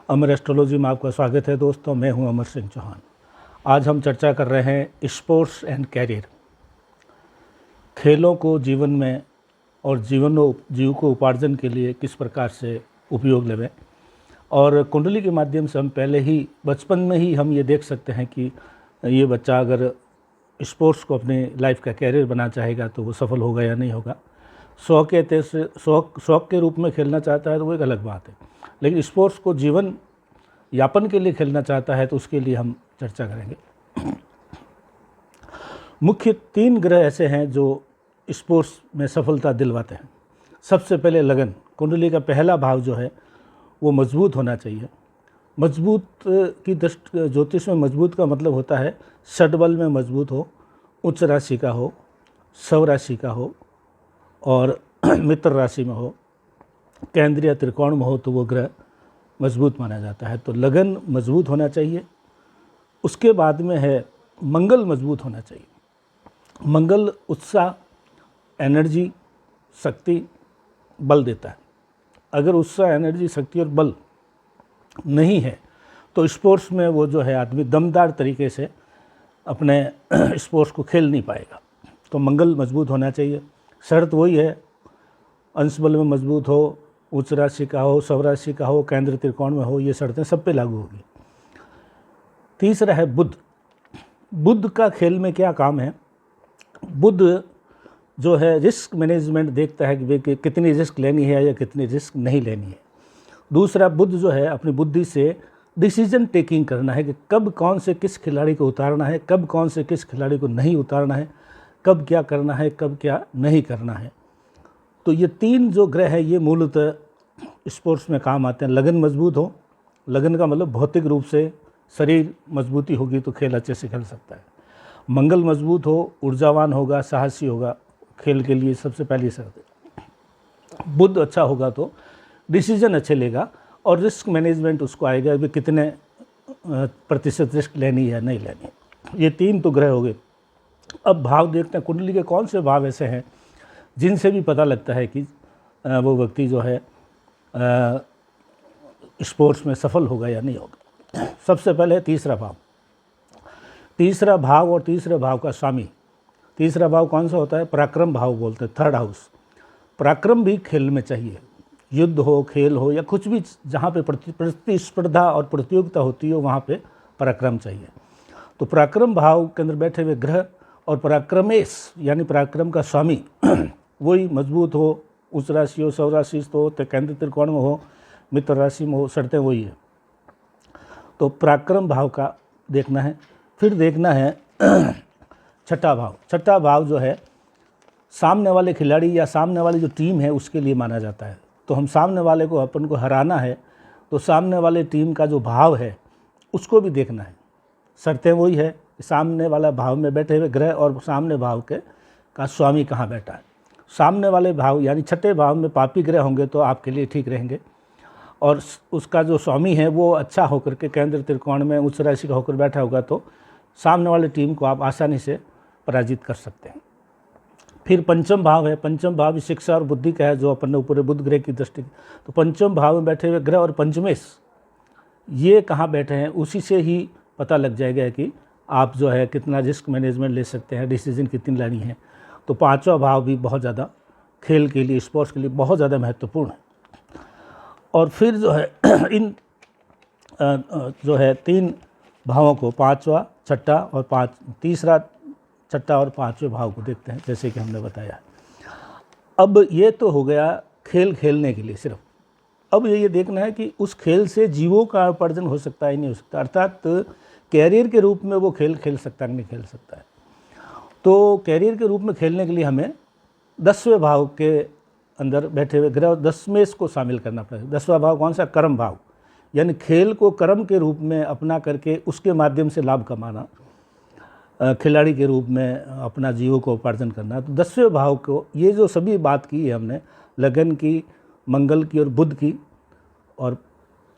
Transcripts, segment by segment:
अमर astrology में आपका स्वागत है दोस्तों। मैं हूं अमर सिंह चौहान। आज हम चर्चा कर रहे हैं स्पोर्ट्स एंड कैरियर, खेलों को जीवन में और जीव को उपार्जन के लिए किस प्रकार से उपयोग लेवें। और कुंडली के माध्यम से हम पहले ही बचपन में ही हम ये देख सकते हैं कि ये बच्चा अगर स्पोर्ट्स को अपने लाइफ का कैरियर बनाना चाहेगा तो वो सफल होगा या नहीं होगा। शौक के रूप में खेलना चाहता है तो वो एक अलग बात है, लेकिन स्पोर्ट्स को जीवन यापन के लिए खेलना चाहता है तो उसके लिए हम चर्चा करेंगे। मुख्य 3 ग्रह ऐसे हैं जो स्पोर्ट्स में सफलता दिलवाते हैं। सबसे पहले लगन। कुंडली का पहला भाव जो है वो मजबूत होना चाहिए। मजबूत की दृष्टि ज्योतिष में मजबूत का मतलब होता है षड्बल में मजबूत हो, उच्च राशि का हो, सव राशि का हो और मित्र राशि में हो, केंद्रीय त्रिकोण में हो तो वो ग्रह मजबूत माना जाता है। तो लगन मजबूत होना चाहिए। उसके बाद में है मंगल मजबूत होना चाहिए। मंगल उत्साह, एनर्जी, शक्ति, बल देता है। अगर उत्साह, एनर्जी, शक्ति और बल नहीं है तो स्पोर्ट्स में वो जो है आदमी दमदार तरीके से अपने स्पोर्ट्स को खेल नहीं पाएगा। तो मंगल मजबूत होना चाहिए। शर्त वही है, अंश बल में मजबूत हो, उच्च राशि का हो, सव राशि का हो, केंद्र त्रिकोण में हो, ये शर्तें सब पे लागू होगी। तीसरा है बुध। बुध का खेल में क्या काम है? बुध जो है रिस्क मैनेजमेंट देखता है कि कितनी रिस्क लेनी है या कितनी रिस्क नहीं लेनी है। दूसरा, बुध जो है अपनी बुद्धि से डिसीजन टेकिंग करना है कि कब कौन से किस खिलाड़ी को उतारना है, कब कौन से किस खिलाड़ी को नहीं उतारना है, कब क्या करना है, कब क्या नहीं करना है। तो ये 3 जो ग्रह है ये मूलतः स्पोर्ट्स में काम आते हैं। लगन मजबूत हो, लगन का मतलब भौतिक रूप से शरीर मजबूती होगी तो खेल अच्छे से खेल सकता है। मंगल मजबूत हो, ऊर्जावान होगा, साहसी होगा, खेल के लिए सबसे पहली शर्त है। बुध अच्छा होगा तो डिसीजन अच्छे लेगा और रिस्क मैनेजमेंट उसको आएगा कि कितने प्रतिशत रिस्क लेनी है नहीं लेनी है। ये 3 तो ग्रह हो गए। अब भाव देखते हैं कुंडली के कौन से भाव ऐसे हैं जिनसे भी पता लगता है कि वो व्यक्ति जो है स्पोर्ट्स में सफल होगा या नहीं होगा। सबसे पहले तीसरा भाव। तीसरा भाव और तीसरे भाव का स्वामी। तीसरा भाव कौन सा होता है? पराक्रम भाव बोलते हैं, 3rd हाउस। पराक्रम भी खेल में चाहिए। युद्ध हो, खेल हो या कुछ भी जहाँ पे प्रतिस्पर्धा और प्रतियोगिता होती हो वहाँ पे पराक्रम चाहिए। तो पराक्रम भाव के अंदर बैठे हुए ग्रह और पराक्रमेश यानी पराक्रम का स्वामी वही मजबूत हो, उच्च राशि हो, सव राशि हो, तो केंद्र त्रिकोण में हो, मित्र राशि में हो, शर्तें वही है। तो पराक्रम भाव का देखना है। फिर देखना है छठा भाव। छठा भाव जो है सामने वाले खिलाड़ी या सामने वाली जो टीम है उसके लिए माना जाता है। तो हम सामने वाले को अपन को हराना है तो सामने वाले टीम का जो भाव है उसको भी देखना है। शर्तें वही है, सामने वाला भाव में बैठे हुए ग्रह और सामने भाव के का स्वामी कहाँ बैठा है। सामने वाले भाव यानी छठे भाव में पापी ग्रह होंगे तो आपके लिए ठीक रहेंगे और उसका जो स्वामी है वो अच्छा होकर के केंद्र त्रिकोण में उच्च राशि का होकर बैठा होगा तो सामने वाली टीम को आप आसानी से पराजित कर सकते हैं। फिर पंचम भाव है। पंचम भाव शिक्षा और बुद्धि का है जो अपन ने ऊपर बुध ग्रह की दृष्टि। तो पंचम भाव में बैठे हुए ग्रह और पंचमेश ये कहाँ बैठे हैं उसी से ही पता लग जाएगा कि आप जो है कितना रिस्क मैनेजमेंट ले सकते हैं, डिसीजन कितनी लेनी है। तो 5वां भाव भी बहुत ज़्यादा खेल के लिए, स्पोर्ट्स के लिए बहुत ज़्यादा महत्वपूर्ण है। और फिर जो है इन जो है 3 भावों को 5वां, छठा और तीसरा, छठा और 5वें भाव को देखते हैं जैसे कि हमने बताया। अब ये तो हो गया खेल खेलने के लिए सिर्फ। अब ये देखना है कि उस खेल से जीवों का उपार्जन हो सकता है नहीं हो सकता, अर्थात कैरियर के रूप में वो खेल खेल सकता है नहीं खेल सकता है। तो कैरियर के रूप में खेलने के लिए हमें 10वें भाव के अंदर बैठे हुए ग्रह और 10वें को शामिल करना पड़ेगा। 10वां भाव कौन सा? कर्म भाव, यानी खेल को कर्म के रूप में अपना करके उसके माध्यम से लाभ कमाना, खिलाड़ी के रूप में अपना जीवों को उपार्जन करना। तो 10वें भाव को ये जो सभी बात की है हमने, लगन की, मंगल की और बुध की, और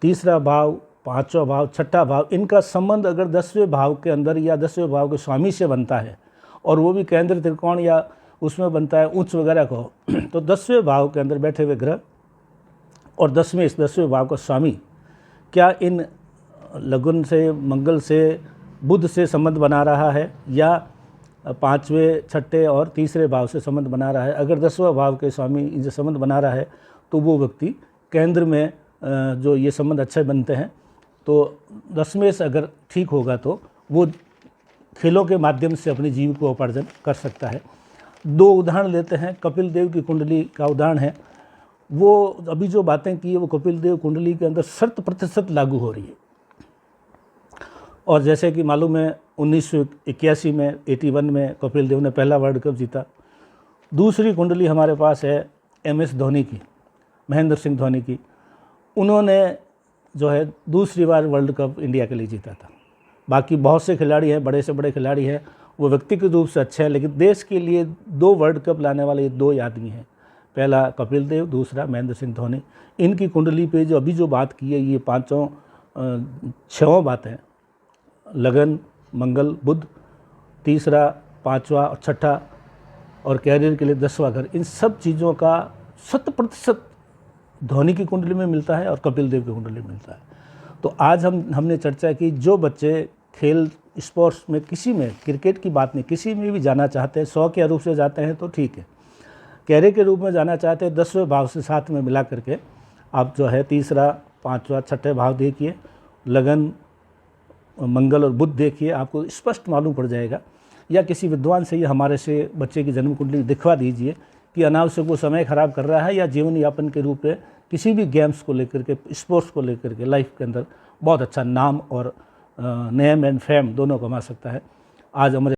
तीसरा भाव, 5वां भाव, छठा भाव, इनका संबंध अगर 10वें भाव के अंदर या 10वें भाव के स्वामी से बनता है और वो भी केंद्र त्रिकोण या उसमें बनता है उच्च वगैरह को, तो 10वें भाव के अंदर बैठे हुए ग्रह और 10वें भाव का स्वामी क्या इन लगन से, मंगल से, बुध से संबंध बना रहा है या 5वें, 6ठे और तीसरे भाव से संबंध बना रहा है। अगर 10वां भाव के स्वामी इनसे संबंध बना रहा है तो वो व्यक्ति केंद्र में जो ये संबंध अच्छे बनते हैं, तो 10वें से अगर ठीक होगा तो वो खेलों के माध्यम से अपनी जीविकोपार्जन कर सकता है। 2 उदाहरण लेते हैं। कपिल देव की कुंडली का उदाहरण है। वो अभी जो बातें की है वो कपिल देव कुंडली के अंदर 100% लागू हो रही है। और जैसे कि मालूम है 1981 में, 81 में कपिल देव ने पहला वर्ल्ड कप जीता। दूसरी कुंडली हमारे पास है MS धोनी की, महेंद्र सिंह धोनी की। उन्होंने जो है दूसरी बार वर्ल्ड कप इंडिया के लिए जीता था। बाकी बहुत से खिलाड़ी हैं, बड़े से बड़े खिलाड़ी हैं, वो व्यक्तिगत रूप से अच्छे हैं, लेकिन देश के लिए 2 वर्ल्ड कप लाने वाले ये 2 आदमी हैं। पहला कपिल देव, दूसरा महेंद्र सिंह धोनी। इनकी कुंडली पे जो अभी जो बात की है, ये 6 बातें, लगन, मंगल, बुध, तीसरा, 5वां और 6ठा और कैरियर के लिए 10वां घर, इन सब चीज़ों का 100% धोनी की कुंडली में मिलता है और कपिल देव की कुंडली में मिलता है। तो आज हमने चर्चा की, जो बच्चे खेल स्पोर्ट्स में, किसी में, क्रिकेट की बात नहीं, किसी में भी जाना चाहते हैं, 100 के रूप से जाते हैं तो ठीक है, कैरियर के रूप में जाना चाहते हैं, 10वें भाव से साथ में मिला करके आप जो है तीसरा, 5वां, 6ठे भाव देखिए, लगन, मंगल और बुध देखिए, आपको स्पष्ट मालूम पड़ जाएगा। या किसी विद्वान से ये हमारे से बच्चे की जन्म कुंडली दिखवा दीजिए कि अनावश्यक वो समय खराब कर रहा है या जीवन यापन के रूप में किसी भी गेम्स को लेकर के, स्पोर्ट्स को लेकर के लाइफ के अंदर बहुत अच्छा नाम और नेम एंड फेम दोनों कमा सकता है। आज हमारे